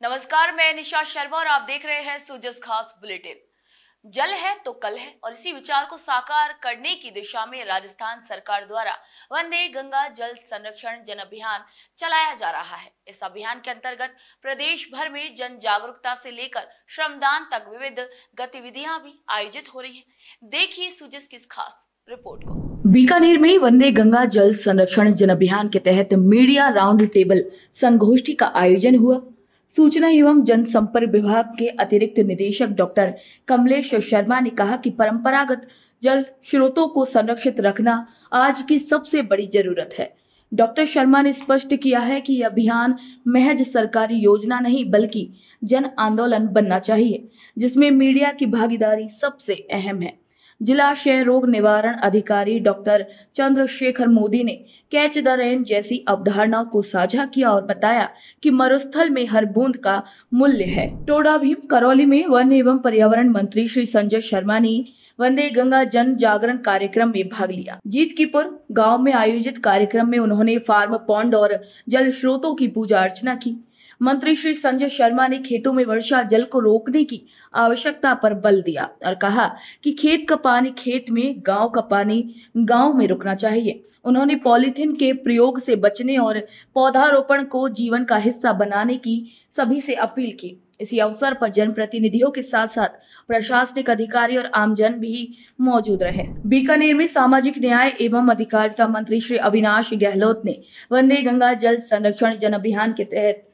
नमस्कार, मैं निशा शर्मा और आप देख रहे हैं सूजस खास बुलेटिन। जल है तो कल है और इसी विचार को साकार करने की दिशा में राजस्थान सरकार द्वारा वंदे गंगा जल संरक्षण जन अभियान चलाया जा रहा है। इस अभियान के अंतर्गत प्रदेश भर में जन जागरूकता से लेकर श्रमदान तक विविध गतिविधियां भी आयोजित हो रही हैं। देखिए सूजस की इस खास रिपोर्ट को। बीकानेर में वंदे गंगा जल संरक्षण जन अभियान के तहत मीडिया राउंड टेबल संगोष्ठी का आयोजन हुआ। सूचना एवं जनसंपर्क विभाग के अतिरिक्त निदेशक डॉक्टर कमलेश शर्मा ने कहा कि परंपरागत जल स्रोतों को संरक्षित रखना आज की सबसे बड़ी जरूरत है। डॉक्टर शर्मा ने स्पष्ट किया है कि यह अभियान महज सरकारी योजना नहीं बल्कि जन आंदोलन बनना चाहिए, जिसमें मीडिया की भागीदारी सबसे अहम है। जिला क्षय रोग निवारण अधिकारी डॉक्टर चंद्रशेखर मोदी ने कैच द रेन जैसी अवधारणाओं को साझा किया और बताया कि मरुस्थल में हर बूंद का मूल्य है। टोडा भीम करौली में वन एवं पर्यावरण मंत्री श्री संजय शर्मा ने वंदे गंगा जन जागरण कार्यक्रम में भाग लिया। जीतकीपुर गांव में आयोजित कार्यक्रम में उन्होंने फार्म पॉन्ड और जल स्रोतों की पूजा अर्चना की। मंत्री श्री संजय शर्मा ने खेतों में वर्षा जल को रोकने की आवश्यकता पर बल दिया और कहा कि खेत का पानी खेत में, गांव का पानी गांव में रुकना चाहिए। उन्होंने पॉलीथीन के प्रयोग से बचने और पौधारोपण को जीवन का हिस्सा बनाने की सभी से अपील की। इसी अवसर पर जनप्रतिनिधियों के साथ साथ प्रशासनिक अधिकारी और आमजन भी मौजूद रहे। बीकानेर में सामाजिक न्याय एवं अधिकारिता मंत्री श्री अविनाश गहलोत ने वंदे गंगा जल संरक्षण जन अभियान के तहत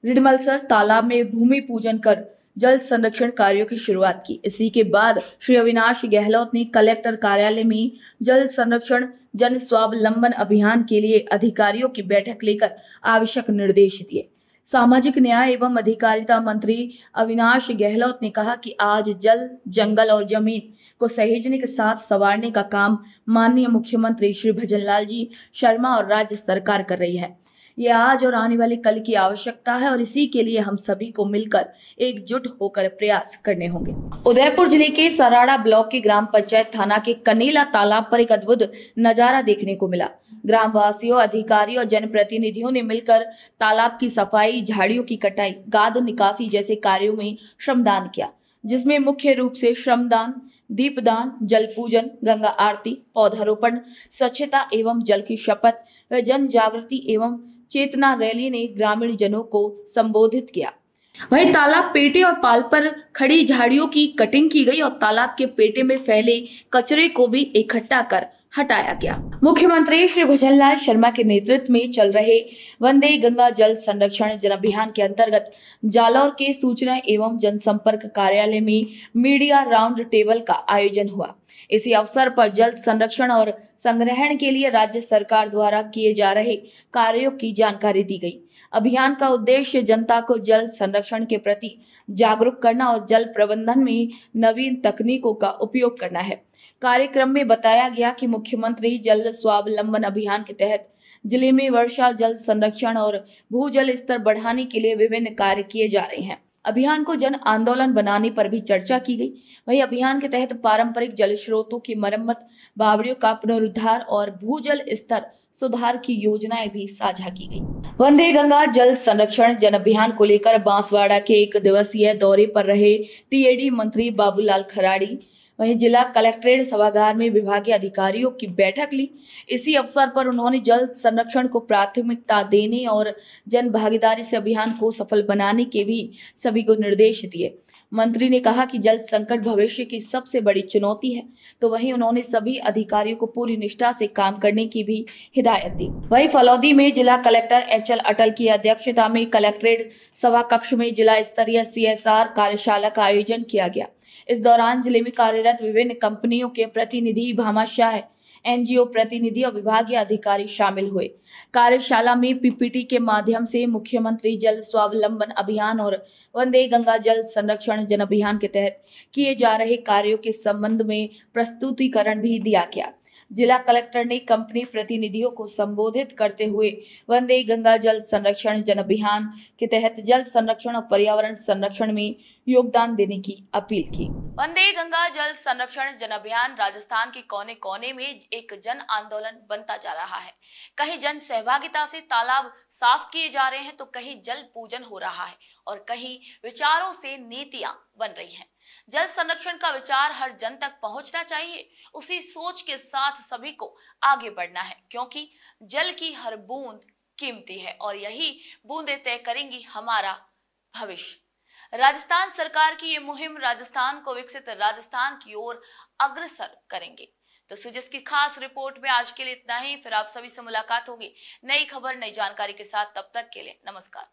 रिडमलसर तालाब में भूमि पूजन कर जल संरक्षण कार्यों की शुरुआत की। इसी के बाद श्री अविनाश गहलोत ने कलेक्टर कार्यालय में जल संरक्षण जन स्वावलंबन अभियान के लिए अधिकारियों की बैठक लेकर आवश्यक निर्देश दिए। सामाजिक न्याय एवं अधिकारिता मंत्री अविनाश गहलोत ने कहा कि आज जल, जंगल और जमीन को सहेजने के साथ संवारने का काम माननीय मुख्यमंत्री श्री भजनलाल जी शर्मा और राज्य सरकार कर रही है। ये आज और आने वाले कल की आवश्यकता है और इसी के लिए हम सभी को मिलकर एकजुट होकर प्रयास करने होंगे। उदयपुर जिले के सराड़ा ब्लॉक के ग्राम पंचायत थाना के कनेला तालाब पर एक अद्भुत नजारा देखने को मिला। ग्रामवासियों, अधिकारियों और जनप्रतिनिधियों ने मिलकर तालाब की सफाई, झाड़ियों की कटाई, गाद निकासी जैसे कार्यों में श्रमदान किया, जिसमें मुख्य रूप से श्रमदान, दीपदान, जल पूजन, गंगा आरती, पौधारोपण, स्वच्छता एवं जल की शपथ व जन जागृति एवं चेतना रैली ने ग्रामीण जनों को संबोधित किया। वहीं तालाब पेटे और पाल पर खड़ी झाड़ियों की कटिंग की गई और तालाब के पेटे में फैले कचरे को भी इकट्ठा कर हटाया गया। मुख्यमंत्री श्री भजनलाल शर्मा के नेतृत्व में चल रहे वंदे गंगा जल संरक्षण जन अभियान के अंतर्गत जालौर के सूचना एवं जनसंपर्क कार्यालय में मीडिया राउंड टेबल का आयोजन हुआ। इसी अवसर पर जल संरक्षण और संग्रहण के लिए राज्य सरकार द्वारा किए जा रहे कार्यों की जानकारी दी गई। अभियान का उद्देश्य जनता को जल संरक्षण के प्रति जागरूक करना और जल प्रबंधन में नवीन तकनीकों का उपयोग करना है। कार्यक्रम में बताया गया कि मुख्यमंत्री जल स्वावलंबन अभियान के तहत जिले में वर्षा जल संरक्षण और भूजल स्तर बढ़ाने के लिए विभिन्न कार्य किए जा रहे हैं। अभियान को जन आंदोलन बनाने पर भी चर्चा की गई। वहीं अभियान के तहत पारंपरिक जल स्रोतों की मरम्मत, बावड़ियों का पुनरुद्धार और भूजल स्तर सुधार की योजनाएं भी साझा की गई। वंदे गंगा जल संरक्षण जन अभियान को लेकर बांसवाड़ा के एक दिवसीय दौरे पर रहे टीएडी मंत्री बाबूलाल खराड़ी वहीं जिला कलेक्ट्रेट सभागार में विभागीय अधिकारियों की बैठक ली। इसी अवसर पर उन्होंने जल संरक्षण को प्राथमिकता देने और जन भागीदारी से अभियान को सफल बनाने के भी सभी को निर्देश दिए। मंत्री ने कहा कि जल संकट भविष्य की सबसे बड़ी चुनौती है, तो वहीं उन्होंने सभी अधिकारियों को पूरी निष्ठा से काम करने की भी हिदायत दी। वहीं फलौदी में जिला कलेक्टर एचएल अटल की अध्यक्षता में कलेक्ट्रेट सभा कक्ष में जिला स्तरीय CSR कार्यशाला का आयोजन किया गया। इस दौरान जिले में कार्यरत विभिन्न कंपनियों के प्रतिनिधि, भामाशाह, NGO प्रतिनिधि और विभागीय अधिकारी शामिल हुए। कार्यशाला में PPT के माध्यम से मुख्यमंत्री जल स्वावलंबन अभियान और वंदे गंगा जल संरक्षण जन अभियान के तहत किए जा रहे कार्यों के संबंध में प्रस्तुतिकरण भी दिया गया। जिला कलेक्टर ने कंपनी प्रतिनिधियों को संबोधित करते हुए वंदे गंगा जल संरक्षण जन अभियान के तहत जल संरक्षण और पर्यावरण संरक्षण में योगदान देने की अपील की। वंदे गंगा जल संरक्षण जन अभियान राजस्थान के कोने कोने में एक जन आंदोलन बनता जा रहा है। कहीं जन सहभागिता से तालाब साफ किए जा रहे हैं तो कहीं जल पूजन हो रहा है और कहीं विचारों से नीतियां बन रही हैं। जल संरक्षण का विचार हर जन तक पहुंचना चाहिए। उसी सोच के साथ सभी को आगे बढ़ना है, क्योंकि जल की हर बूंद कीमती है और यही बूंदें तय करेंगी हमारा भविष्य। राजस्थान सरकार की ये मुहिम राजस्थान को विकसित राजस्थान की ओर अग्रसर करेंगे। तो सुजस की खास रिपोर्ट में आज के लिए इतना ही। फिर आप सभी से मुलाकात होगी नई खबर नई जानकारी के साथ। तब तक के लिए नमस्कार।